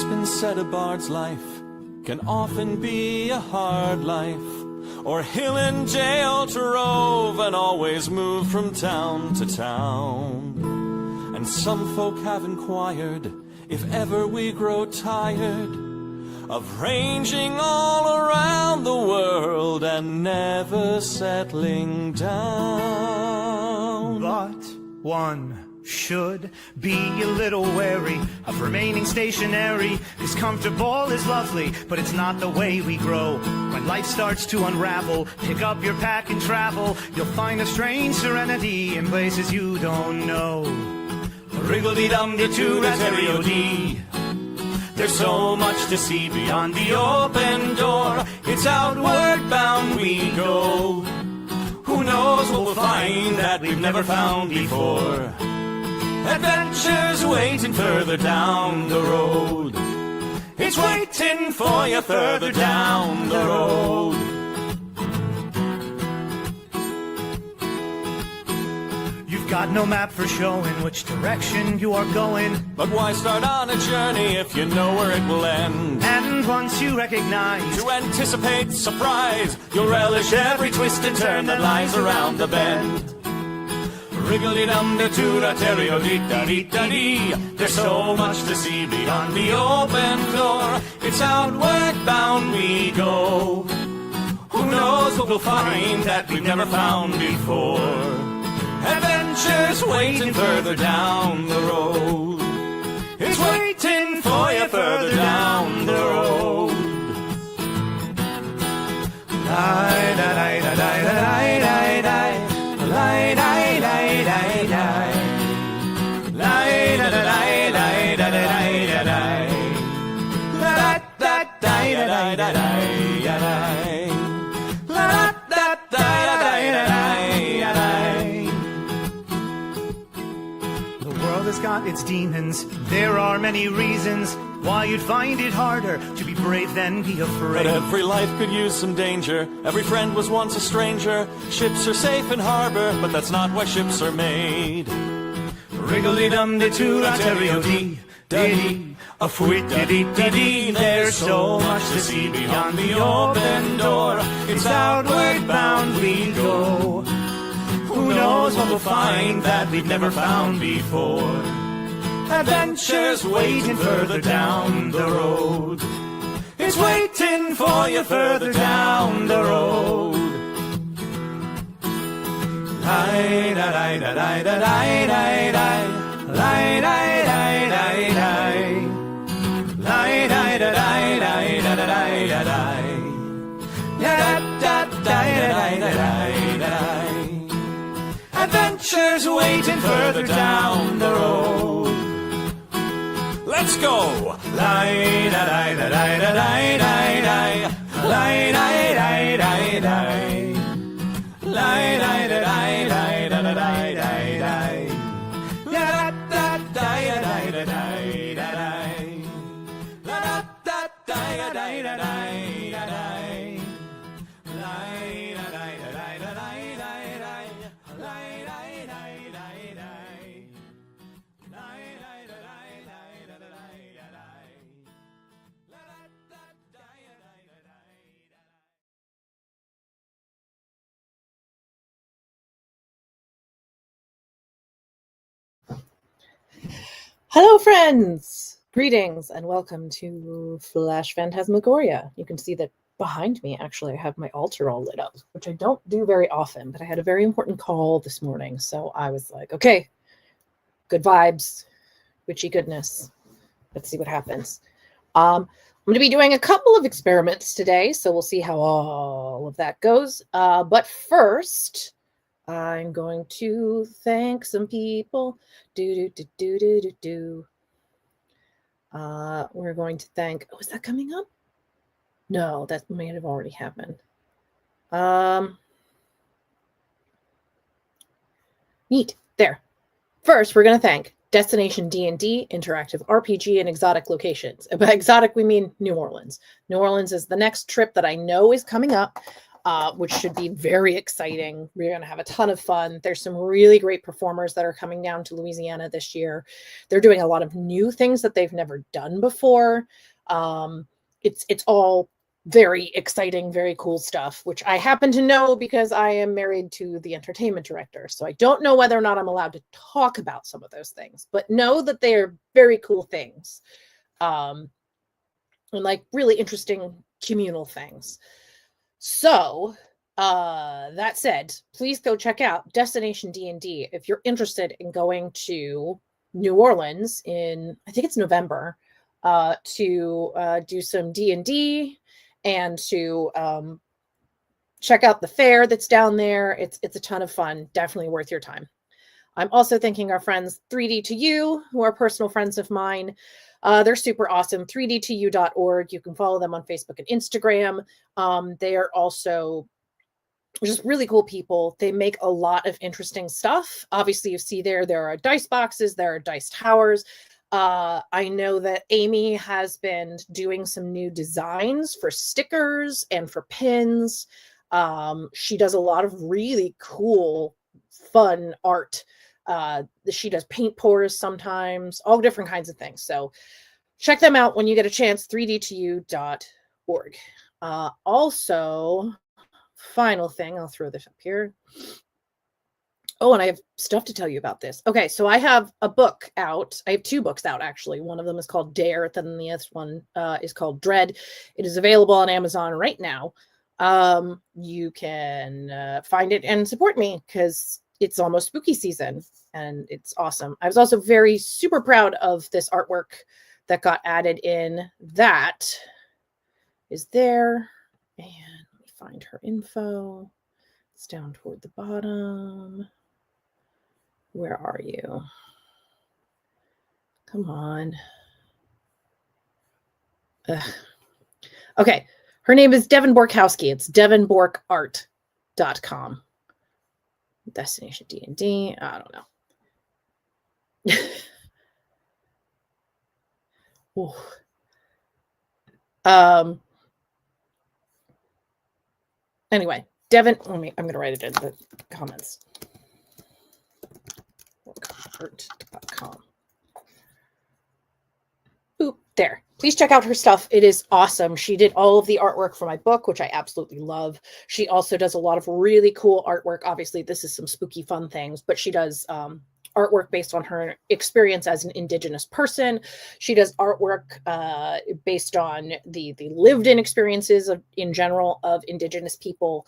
been said a bard's life can often be a hard life, or hill and jail to rove and always move from town to town. And some folk have inquired if ever we grow tired of ranging all around the world and never settling down. But one should be a little wary of remaining stationary, 'cause comfortable is lovely, but it's not the way we grow. When life starts to unravel, pick up your pack and travel. You'll find a strange serenity in places you don't know. Wriggle-dee-dum-dee-doo-rat-terry-o-dee. There's so much to see beyond the open door. It's outward bound we go. Who knows what we'll find that we've never found before. Adventures waiting further down the road. It's waiting for you further down the road. You've got no map for showing which direction you are going. But why start on a journey if you know where it will end? And once you recognize, to anticipate surprise, you'll relish every twist and turn that lies around the bend. Wriggle-dee-dum-dee-doo-rat-terry-o-dee-da-dee-da-dee. There's so much to see beyond the open door. It's outward bound we go. Who knows what we'll find that we've never found before. Adventures waiting further down the road. It's waiting for you further down the road. The world has got its demons. There are many reasons why you'd find it harder to be brave than be afraid. But every life could use some danger. Every friend was once a stranger. Ships are safe in harbor, but that's not why ships are made. Wriggle-dee-dum-dee-doo-rat-terry-o-dee-da-dee. A fwit-da-dee-da-dee. There's so much to see beyond the open door. It's outward bound we go. Who knows what we'll find that we've never found before. Adventures waiting further down the road. It's waiting for you further down the road. Adventures waiting further down the road. Let's go! Hello, friends! Greetings and welcome to Flash Phantasmagoria. You can see that behind me, actually, I have my altar all lit up, which I don't do very often, but I had a very important call this morning, so I was like, okay, good vibes, witchy goodness. Let's see what happens. I'm going to be doing a couple of experiments today, so we'll see how all of that goes. But first, I'm going to thank some people. We're going to thank. Oh, is that coming up? No, that may have already happened. Neat. There. First, we're going to thank Destination D&D, Interactive RPG, and Exotic Locations. By exotic, we mean New Orleans. New Orleans is the next trip that I know is coming up. which should be very exciting. We're going to have a ton of fun. There's some really great performers that are coming down to Louisiana this year. They're doing a lot of new things that they've never done before. It's all very exciting, very cool stuff, which I happen to know because I am married to the entertainment director. So I don't know whether or not I'm allowed to talk about some of those things, but know that they are very cool things. And like really interesting communal things. So that said, please go check out Destination D&D if you're interested in going to New Orleans in, I think it's November, to do some D&D and to check out the fair that's down there. It's a ton of fun. Definitely worth your time. I'm also thanking our friends 3D2U, who are personal friends of mine. They're super awesome. 3d2u.org. You can follow them on Facebook and Instagram. They are also just really cool people. They make a lot of interesting stuff. Obviously, you see there are dice boxes, there are dice towers. I know that Amy has been doing some new designs for stickers and for pins. She does a lot of really cool, fun art. She does paint pours sometimes, all different kinds of things. So check them out when you get a chance, 3d2u.org. Also, final thing, I'll throw this up here. Oh, and I have stuff to tell you about this. Okay, so I have a book out. I have 2 books out, actually. One of them is called Dare, then the other one is called Dread. It is available on Amazon right now. You can find it and support me because it's almost spooky season and it's awesome. I was also super proud of this artwork that got added in. That is there. And let me find her info. It's down toward the bottom. Where are you? Come on. Ugh. Okay. Her name is Devin Borkowski. It's devinborkart.com. Destination D&D. I don't know. Anyway, Devin, I'm going to write it in the comments. Borkart.com. Boop, there. Please check out her stuff. It is awesome. She did all of the artwork for my book, which I absolutely love. She also does a lot of really cool artwork. Obviously, this is some spooky fun things, but she does artwork based on her experience as an Indigenous person. She does artwork based on the lived-in experiences in general of Indigenous people.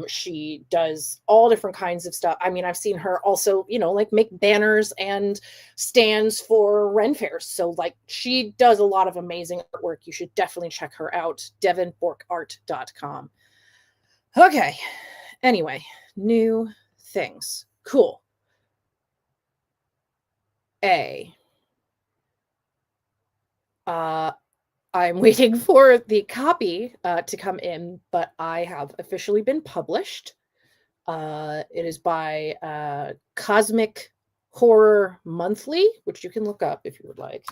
She does all different kinds of stuff. I mean, I've seen her also, like make banners and stands for Ren fairs. So like she does a lot of amazing artwork. You should definitely check her out. devinborkart.com. Okay. Anyway, new things. Cool. I'm waiting for the copy to come in, but I have officially been published. It is by Cosmic Horror Monthly, which you can look up if you would like.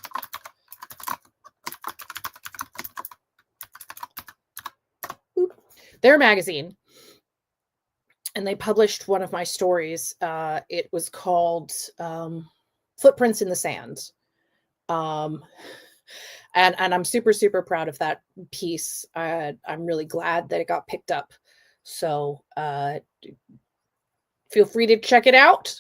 They're a magazine, and they published one of my stories. It was called Footprints in the Sand. And I'm super, super proud of that piece. I'm really glad that it got picked up. So feel free to check it out.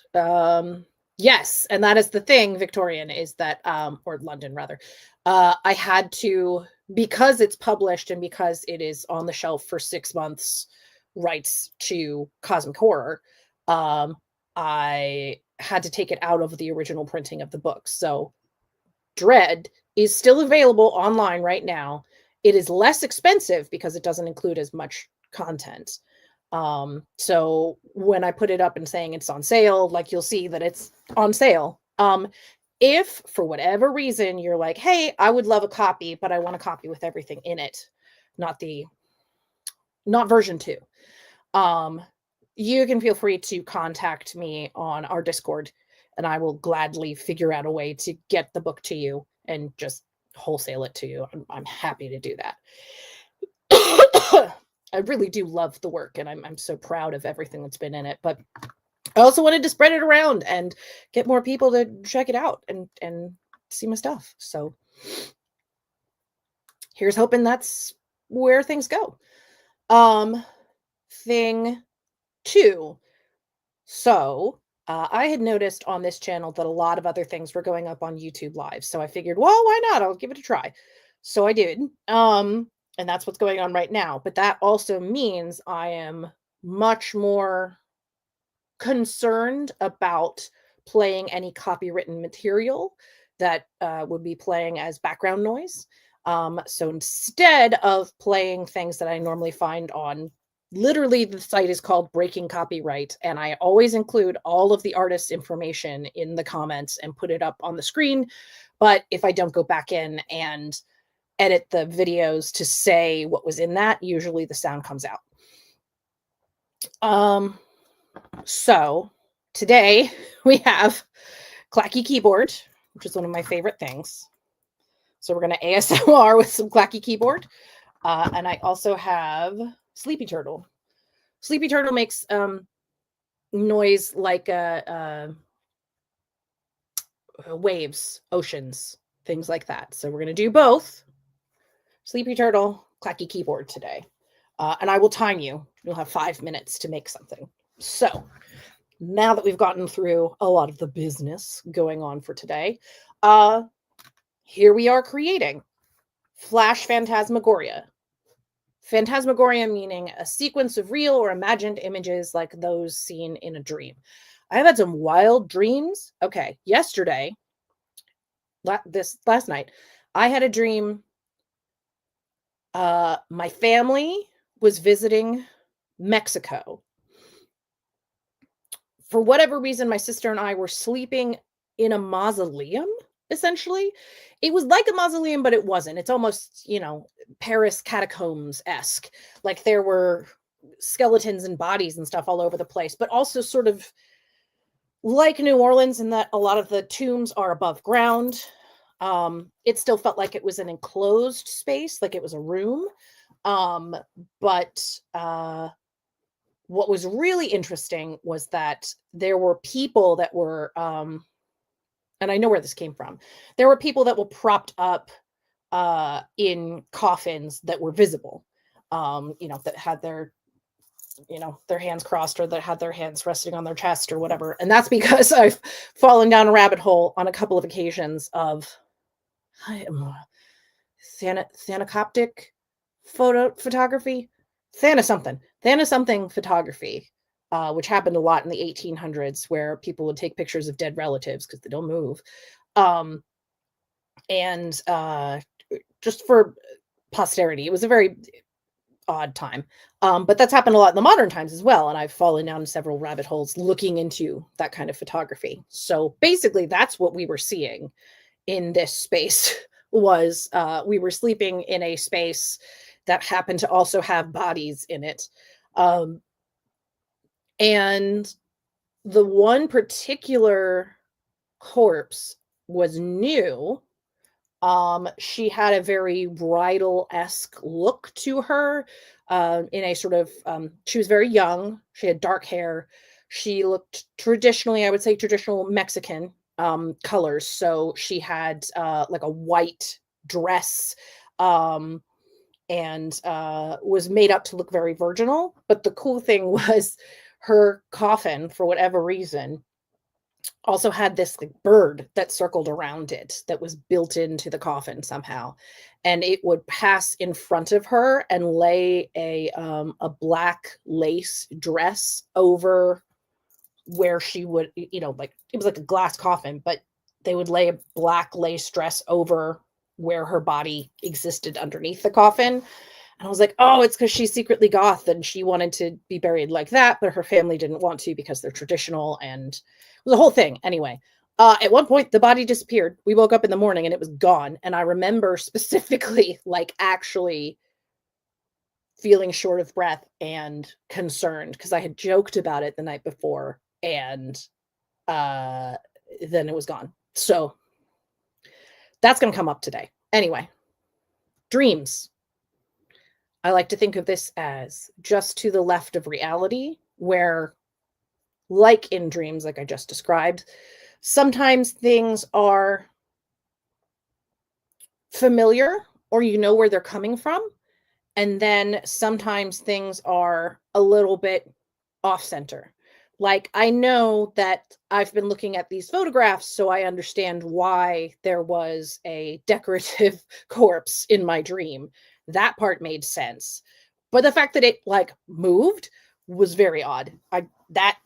Yes, and that is the thing, Victorian, is that, or London rather, I had to, because it's published and because it is on the shelf for 6 months, rights to Cosmic Horror, I had to take it out of the original printing of the book. So Dread is still available online right now. It is less expensive because it doesn't include as much content. So when I put it up and saying it's on sale, like you'll see that it's on sale. If for whatever reason you're like, hey, I would love a copy, but I want a copy with everything in it, not version 2. You can feel free to contact me on our Discord, and I will gladly figure out a way to get the book to you and just wholesale it to you. I'm happy to do that. really do love the work, and I'm so proud of everything that's been in it. But I also wanted to spread it around and get more people to check it out and see my stuff. So here's hoping that's where things go. Thing 2. So I had noticed on this channel that a lot of other things were going up on YouTube Live. So I figured, well, why not? I'll give it a try. So I did. And that's what's going on right now. But that also means I am much more concerned about playing any copywritten material that would be playing as background noise. So instead of playing things that I normally find on, literally the site is called Breaking Copyright, and I always include all of the artist's information in the comments and put it up on the screen. But if I don't go back in and edit the videos to say what was in that, usually the sound comes out. So today we have Clacky Keyboard, which is one of my favorite things. So we're going to ASMR with some Clacky Keyboard. And I also have Sleepy Turtle. Sleepy Turtle makes noise like waves, oceans, things like that. So we're going to do both. Sleepy Turtle, Clacky Keyboard today. And I will time you. You'll have 5 minutes to make something. So now that we've gotten through a lot of the business going on for today, here we are creating Flash Phantasmagoria. Phantasmagoria meaning a sequence of real or imagined images like those seen in a dream. I've had some wild dreams. Okay, yesterday, last night, I had a dream. My family was visiting Mexico. For whatever reason, my sister and I were sleeping in a mausoleum, essentially. It was like a mausoleum, but it wasn't. It's almost, Paris catacombs-esque. Like there were skeletons and bodies and stuff all over the place, but also sort of like New Orleans in that a lot of the tombs are above ground. It still felt like it was an enclosed space, like it was a room. But what was really interesting was that there were people that were, and I know where this came from. There were people that were propped up in coffins that were visible, that had their hands crossed or that had their hands resting on their chest or whatever. And that's because I've fallen down a rabbit hole on a couple of occasions of Thanacoptic photography, Thanasomething photography, which happened a lot in the 1800s, where people would take pictures of dead relatives because they don't move, and just for posterity. It was a very odd time, but that's happened a lot in the modern times as well, and I've fallen down several rabbit holes looking into that kind of photography. So basically that's what we were seeing in this space. Was we were sleeping in a space that happened to also have bodies in it. And the one particular corpse was new. She had a very bridal-esque look to her, in a sort of, she was very young. She had dark hair. She looked traditionally, I would say traditional Mexican colors. So she had like a white dress, and was made up to look very virginal. But the cool thing was her coffin, for whatever reason, also had this like bird that circled around it that was built into the coffin somehow. And it would pass in front of her and lay a black lace dress over where she would, like it was like a glass coffin, but they would lay a black lace dress over where her body existed underneath the coffin. And I was like, oh, it's because she's secretly goth and she wanted to be buried like that, but her family didn't want to because they're traditional, and it was a whole thing. Anyway, at one point the body disappeared. We woke up in the morning and it was gone. And I remember specifically like actually feeling short of breath and concerned because I had joked about it the night before, and then it was gone. So that's going to come up today. Anyway, dreams. I like to think of this as just to the left of reality, where, like in dreams, like I just described, sometimes things are familiar or you know where they're coming from. And then sometimes things are a little bit off center. Like, I know that I've been looking at these photographs, so I understand why there was a decorative corpse in my dream. That part made sense. But the fact that it like moved was very odd. I that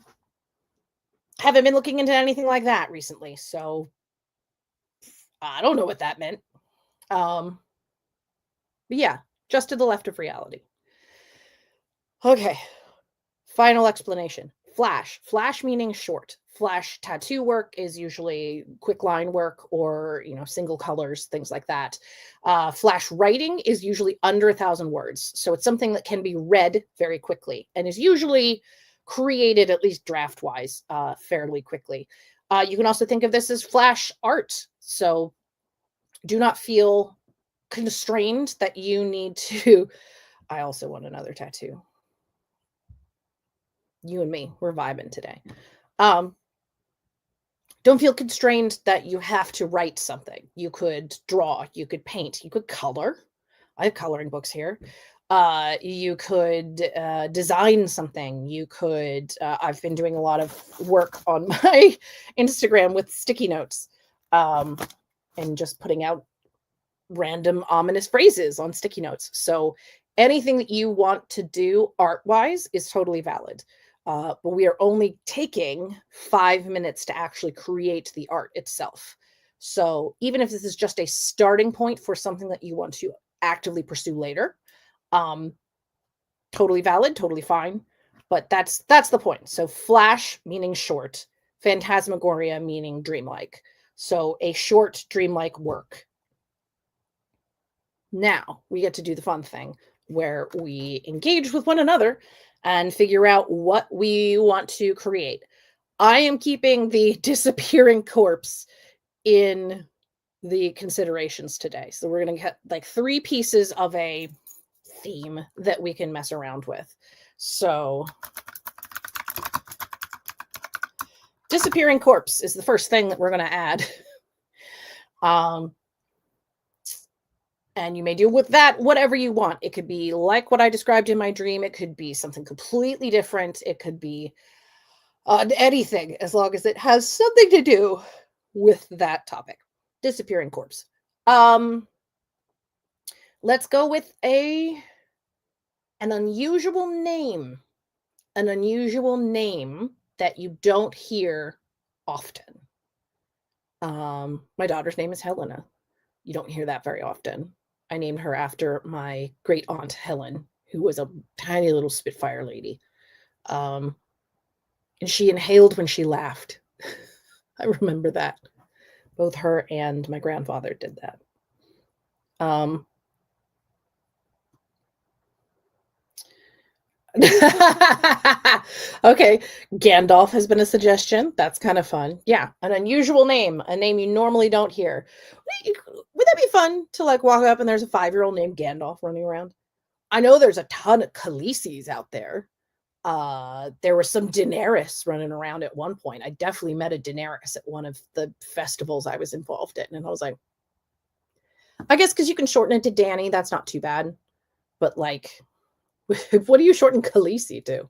haven't been looking into anything like that recently, so I don't know what that meant. But yeah, just to the left of reality. Okay. Final explanation. Flash. Flash meaning short. Flash tattoo work is usually quick line work or, single colors, things like that. Flash writing is usually under 1,000 words. So it's something that can be read very quickly and is usually created, at least draft wise, fairly quickly. You can also think of this as flash art. So do not feel constrained that you need to. I also want another tattoo. You and me, we're vibing today. Don't feel constrained that you have to write something. You could draw, you could paint, you could color. I have coloring books here. You could design something. You could, I've been doing a lot of work on my Instagram with sticky notes and just putting out random ominous phrases on sticky notes. So anything that you want to do art-wise is totally valid. But we are only taking 5 minutes to actually create the art itself. So even if this is just a starting point for something that you want to actively pursue later, totally valid, totally fine. But that's the point. So flash meaning short, phantasmagoria meaning dreamlike. So a short dreamlike work. Now we get to do the fun thing where we engage with one another and figure out what we want to create. I am keeping the disappearing corpse in the considerations today. So we're going to get like 3 pieces of a theme that we can mess around with. So disappearing corpse is the first thing that we're going to add. And you may do with that whatever you want. It could be like what I described in my dream. It could be something completely different. It could be anything, as long as it has something to do with that topic. Disappearing corpse. Let's go with an unusual name. An unusual name that you don't hear often. My daughter's name is Helena. You don't hear that very often. I named her after my great aunt Helen, who was a tiny little Spitfire lady. And she inhaled when she laughed. I remember that. Both her and my grandfather did that. Okay, Gandalf has been a suggestion. That's kind of fun. Yeah, an unusual name, a name you normally don't hear. Would that be fun to like walk up and there's a 5-year-old named Gandalf running around? I know there's a ton of Khaleesi's out there. There was some Daenerys running around at one point. I definitely met a Daenerys at one of the festivals I was involved in, and I was like, I guess because you can shorten it to Danny, that's not too bad. But like, what do you shorten Khaleesi to?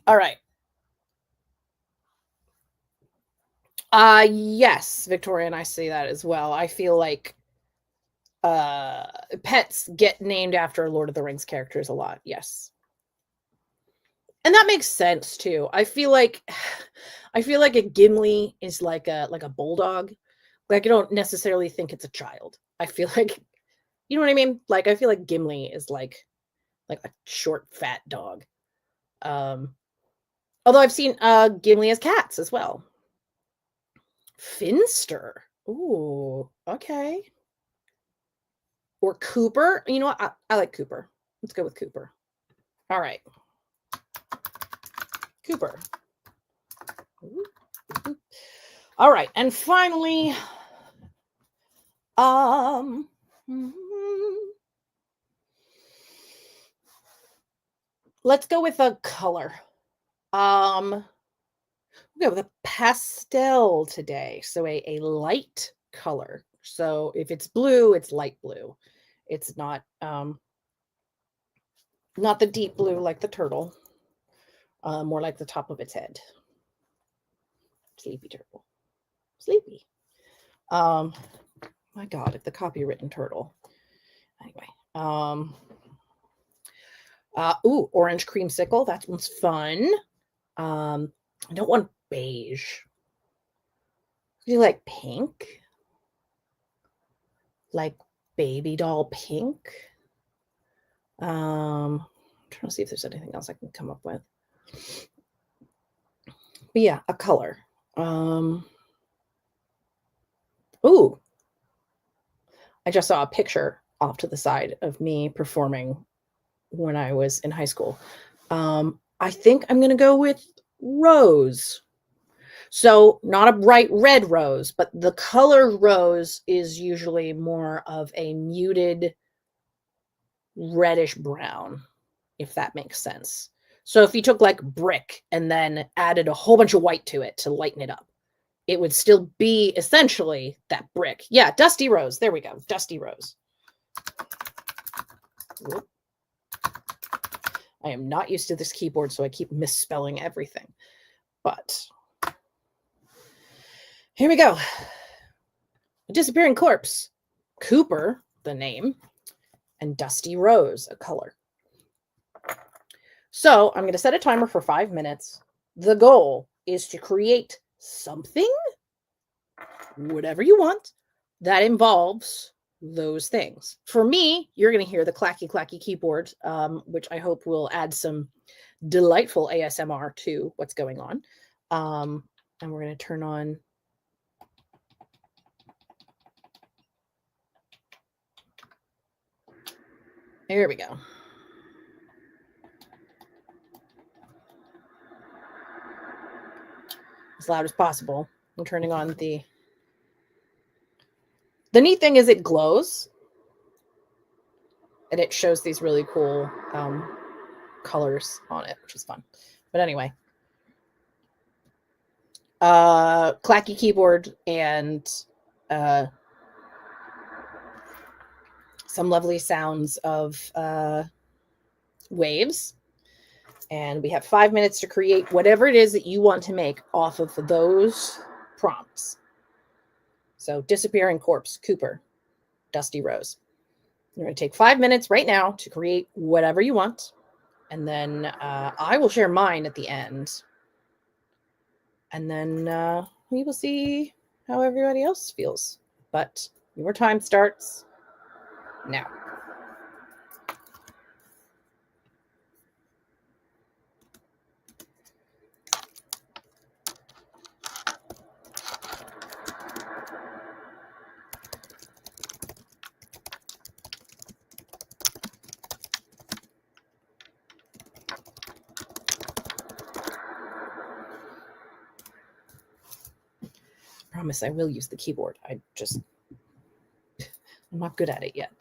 All right. Yes, Victoria and I see that as well. I feel like pets get named after Lord of the Rings characters a lot. Yes. And that makes sense too. I feel like a Gimli is like a bulldog. Like, I don't necessarily think it's a child. I feel like, you know what I mean? Like, I feel like Gimli is like a short, fat dog. Although I've seen Gimli as cats as well. Finster. Ooh, okay. Or Cooper. You know what? I like Cooper. Let's go with Cooper. All right. Cooper. Ooh. All right. And finally, Um, let's go with a color. We'll go with a pastel today. So a light color. So if it's blue, it's light blue. It's not the deep blue like the turtle. More like the top of its head. Sleepy turtle. Sleepy. My God, the copywritten turtle. Anyway. Orange creamsicle. That one's fun. I don't want beige. Do you like pink? Like baby doll pink? I'm trying to see if there's anything else I can come up with. But yeah, a color. I just saw a picture off to the side of me performing when I was in high school. I think I'm going to go with rose. So not a bright red rose, but the color rose is usually more of a muted reddish brown, if that makes sense. So if you took like brick and then added a whole bunch of white to it to lighten it up, it would still be essentially that brick. Yeah, dusty rose. There we go. Dusty rose. Whoop. I am not used to this keyboard, so I keep misspelling everything. But here we go. A disappearing corpse. Cooper, the name, and Dusty Rose, a color. So I'm going to set a timer for 5 minutes. The goal is to create something, whatever you want, that involves those things. For me, you're going to hear the clacky, clacky keyboard, which I hope will add some delightful ASMR to what's going on. And we're going to turn on there we go. As loud as possible. I'm turning on the neat thing is it glows and it shows these really cool colors on it, which is fun. But anyway, clacky keyboard and some lovely sounds of waves. And we have 5 minutes to create whatever it is that you want to make off of those prompts. So disappearing corpse, Cooper, Dusty Rose. You're going to take 5 minutes right now to create whatever you want. And then I will share mine at the end. And then we will see how everybody else feels. But your time starts now. I promise I will use the keyboard. I'm not good at it yet.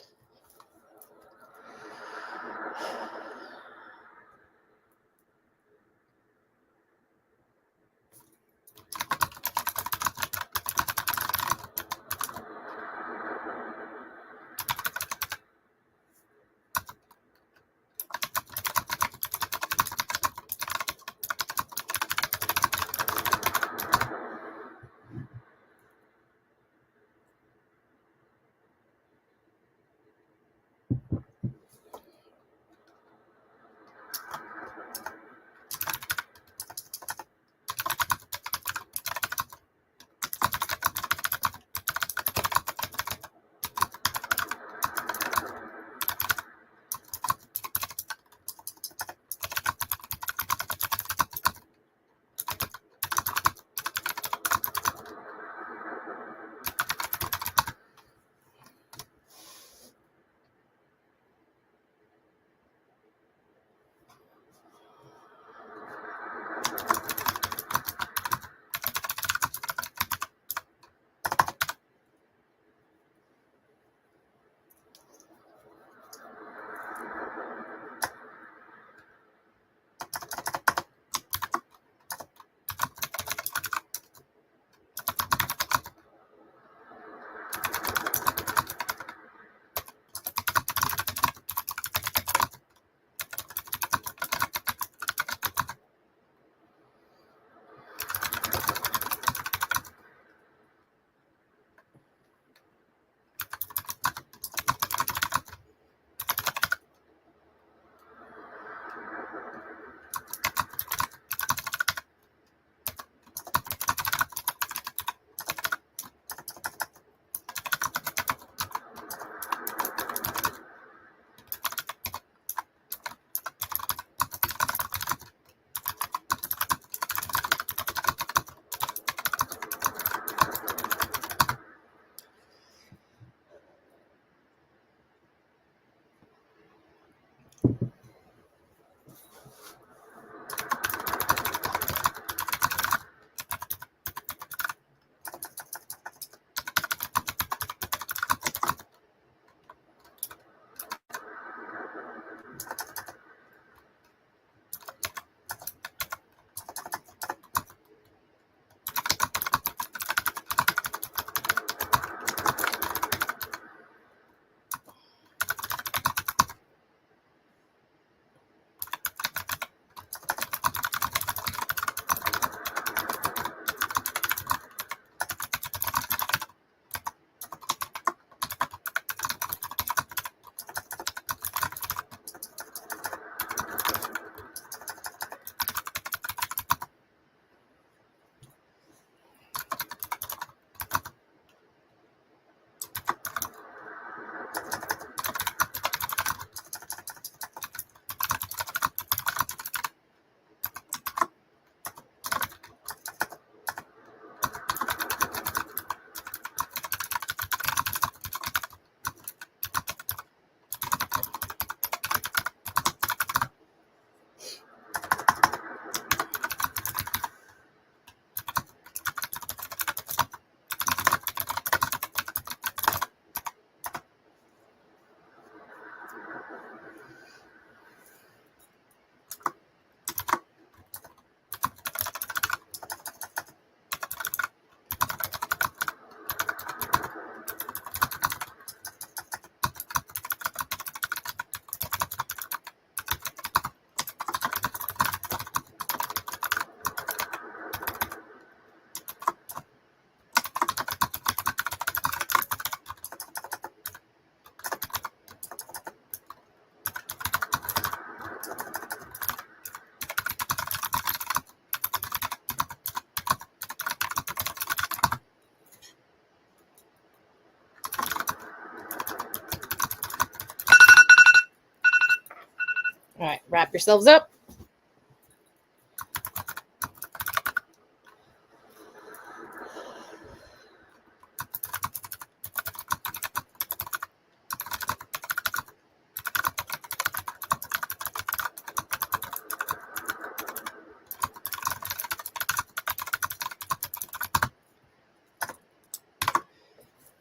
All right, wrap yourselves up.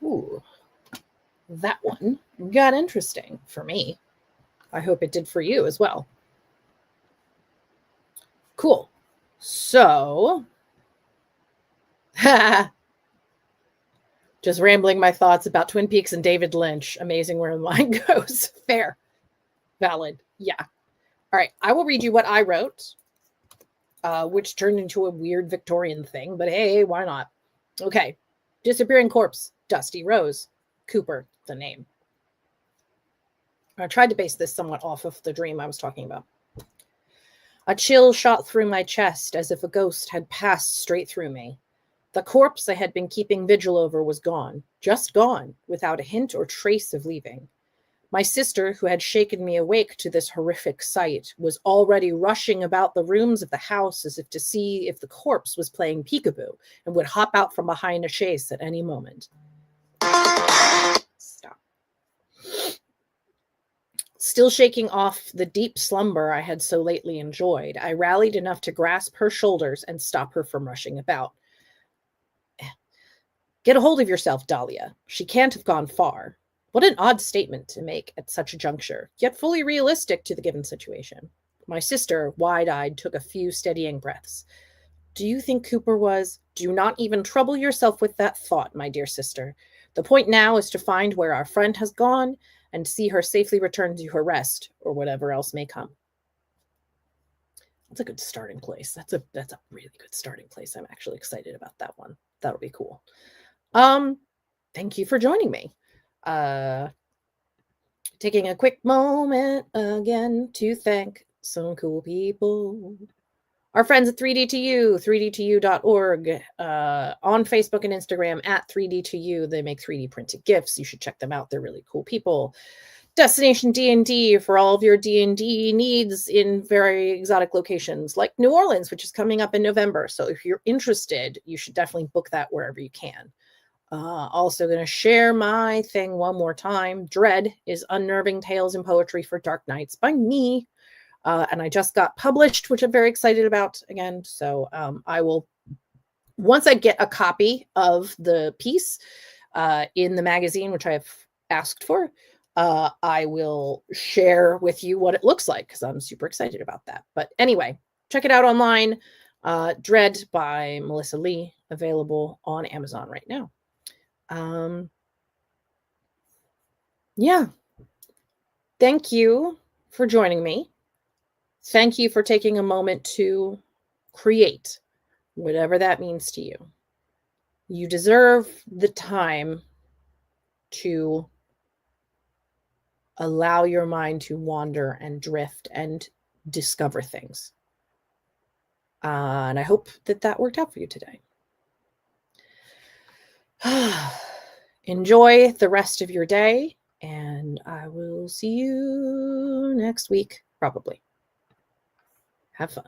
Ooh, that one got interesting for me. I hope it did for you as well. Cool. So, just rambling my thoughts about Twin Peaks and David Lynch. Amazing where the mind goes. Fair. Valid. Yeah. All right. I will read you what I wrote, which turned into a weird Victorian thing, but hey, why not? Okay. Disappearing corpse, Dusty Rose. Cooper, the name. I tried to base this somewhat off of the dream I was talking about. A chill shot through my chest as if a ghost had passed straight through me. The corpse I had been keeping vigil over was gone, just gone, without a hint or trace of leaving. My sister, who had shaken me awake to this horrific sight, was already rushing about the rooms of the house as if to see if the corpse was playing peekaboo and would hop out from behind a chaise at any moment. Stop. Still shaking off the deep slumber I had so lately enjoyed, I rallied enough to grasp her shoulders and stop her from rushing about. Get a hold of yourself, Dahlia. She can't have gone far. What an odd statement to make at such a juncture, yet fully realistic to the given situation. My sister, wide-eyed, took a few steadying breaths. Do you think Cooper was? Do not even trouble yourself with that thought, my dear sister. The point now is to find where our friend has gone and see her safely return to her rest, or whatever else may come. That's a good starting place. That's a really good starting place. I'm actually excited about that one. That'll be cool. Thank you for joining me. Taking a quick moment again to thank some cool people. Our friends at 3D2U, 3D2U.org, on Facebook and Instagram at 3D2U. They make 3D printed GIFs. You should check them out. They're really cool people. Destination D&D for all of your D&D needs in very exotic locations like New Orleans, which is coming up in November. So if you're interested, you should definitely book that wherever you can. Also going to share my thing one more time. Dread is Unnerving Tales and Poetry for Dark Nights by me. And I just got published, which I'm very excited about again. So I will, once I get a copy of the piece in the magazine, which I have asked for, I will share with you what it looks like because I'm super excited about that. But anyway, check it out online. Dread by Melissa Lee, available on Amazon right now. Yeah. Thank you for joining me. Thank you for taking a moment to create, whatever that means to you. You deserve the time to allow your mind to wander and drift and discover things. And I hope that that worked out for you today. Enjoy the rest of your day And I will see you next week, probably. Have fun.